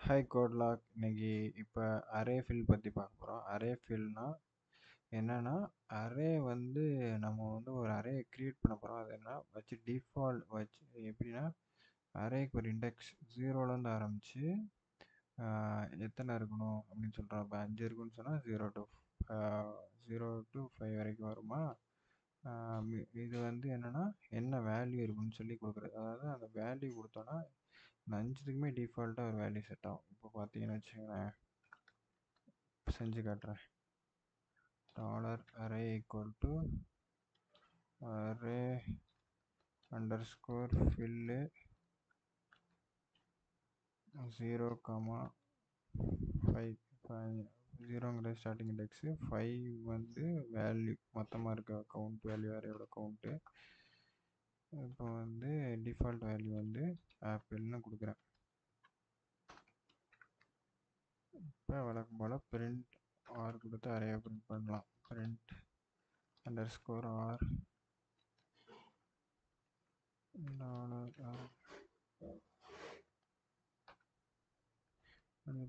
Hi கோட்லாக். இன்னைக்கு இப்போ array fill பற்றி பார்க்க போகிறோம். அரே ஃபில்னா என்னன்னா, அரே வந்து நம்ம வந்து ஒரு அரே கிரியேட் பண்ண போகிறோம். அது என்ன வச்சு டிஃபால்ட் வச்சு எப்படின்னா, அரேக்கு ஒரு இண்டெக்ஸ் 0லேருந்து ஆரம்பித்து எத்தனை இருக்கணும் அப்படின்னு சொல்கிறோம். இப்போ 5 இருக்குன்னு சொன்னால் 0 to 5 வரைக்கும் வருமா. இது வந்து என்னென்னா என்ன வேல்யூ இருக்குன்னு சொல்லி கொடுக்குறது. அதாவது அந்த வேல்யூ கொடுத்தோன்னா இந்த 5த்துக்குமே டிஃபால்ட்டாக ஒரு வேல்யூ செட் ஆகும். இப்போ பார்த்தீங்கன்னு வச்சுக்கோங்களேன், செஞ்சு காட்டுறேன். $array equal to array underscore fill 0,5 0ங்கிற ஸ்டார்டிங் இண்டெக்ஸு 5 வந்து வேல்யூ மொத்தமாக இருக்க கவுண்ட் வேல்யூ அரேயோட கவுண்ட்டு. இப்போ வந்து டிஃபால்ட் வேல்யூ வந்து ஆப்பிள்னு கொடுக்குறேன். இப்போ வழக்கம் போல் பிரிண்ட் ஆர் கொடுத்து அரேயை பிரிண்ட் பண்ணலாம். பிரிண்ட் அண்டர்ஸ்கோர் ஆர்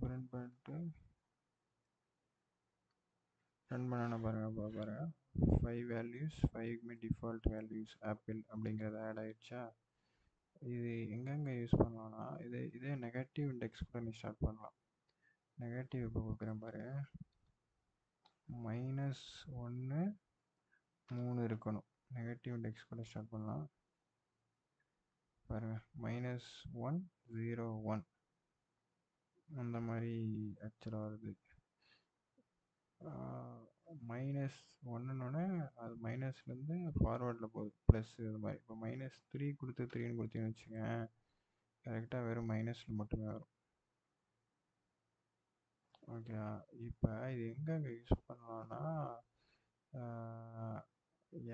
பிரிண்ட் பண்ணிட்டு ரன் பண்ண பாருங்க 5 வேல்யூஸ் 5க்குமே டிஃபால்ட் வேல்யூஸ் ஆப்பிள் அப்படிங்கிறது ஆட் ஆயிடுச்சா. இது எங்கெங்கே யூஸ் பண்ணலாம்னா இதே நெகட்டிவ் இண்டெக்ஸ் கூட நீ ஸ்டார்ட் பண்ணலாம். நெகட்டிவ் இப்போ கொடுக்குறேன் பாரு, -1 3 இருக்கணும். நெகட்டிவ் இண்டெக்ஸ் கூட ஸ்டார்ட் பண்ணலாம் பாருங்க. -1 0 1 அந்த மாதிரி ஆக்சுவலாக வருது. -1ன்னொன்னே அது மைனஸ்லேருந்து ஃபார்வர்டில் போகுது ப்ளஸ் இது மாதிரி. இப்போ -3 கொடுத்து 3ன்னு கொடுத்தீங்கன்னு வச்சுங்க, கரெக்டாக வெறும் மைனஸில் மட்டுமே வரும். ஓகே, இப்போ இது எங்கெங்கே யூஸ் பண்ணலான்னா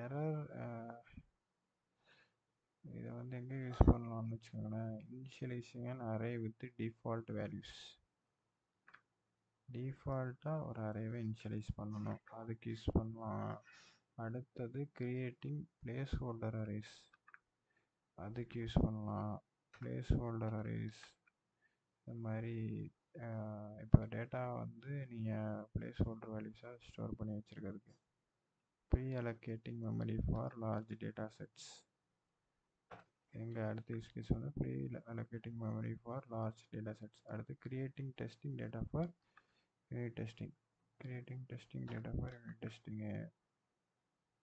எரர் இதை வந்து எங்கே யூஸ் பண்ணலாம்னு வச்சுக்கோங்களேன். Initialising and array with default values. டிஃபால்ட்டாக ஒரு அரேவை இனிஷியலைஸ் பண்ணணும், அதுக்கு யூஸ் பண்ணலாம். அடுத்தது கிரியேட்டிங் பிளேஸ் ஹோல்டர் அரேஸ், அதுக்கு யூஸ் பண்ணலாம். பிளேஸ் ஹோல்டர் அரேஸ் இந்த மாதிரி இப்போ டேட்டா வந்து நீங்கள் பிளேஸ் ஹோல்டர் வேல்யூஸாக ஸ்டோர் பண்ணி வச்சுருக்கிறதுக்கு. Pre allocating memory for large data sets. எங்கள் அடுத்த யூஸ் கேஸ் வந்து pre allocating memory for large data sets. அடுத்து creating testing data for unit testing. Creating testing data for unit டெஸ்டிங்கு.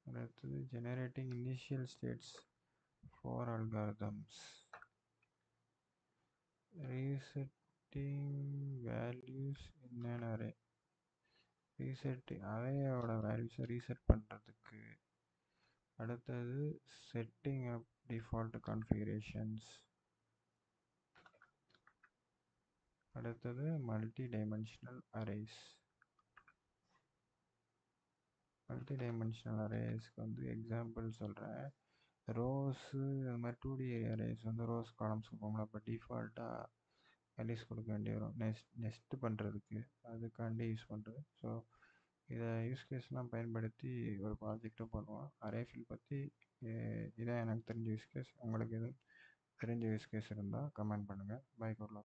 அடுத்தது generating initial states for algorithms. Resetting values in an array. அரேயோட வேல்யூஸை reset பண்ணுறதுக்கு. அடுத்தது setting up default configurations. அடுத்தது multi dimensional arrays. Multi dimensional அரேஸ்க்கு வந்து example சொல்கிறேன். ரோஸு அது மாதிரி 2D அரேஸ் வந்து ரோஸ் காலம்ஸ் கொடுப்போம்ல, அப்போ டிஃபால்ட்டாக வேல்யூஸ் கொடுக்க வேண்டிய வரும் நெக்ஸ்ட் பண்ணுறதுக்கு, அதுக்காண்டி யூஸ் பண்ணுறது. ஸோ இதை யூஸ் கேஸ்லாம் பயன்படுத்தி ஒரு ப்ராஜெக்டும் பண்ணுவோம். அரே ஃபில் பற்றி இதான் எனக்கு தெரிஞ்ச யூஸ் கேஸ். உங்களுக்கு எதுவும் தெரிஞ்ச யூஸ் கேஸ் இருந்தால் கமெண்ட் பண்ணுங்கள். பை கோட்லாக்.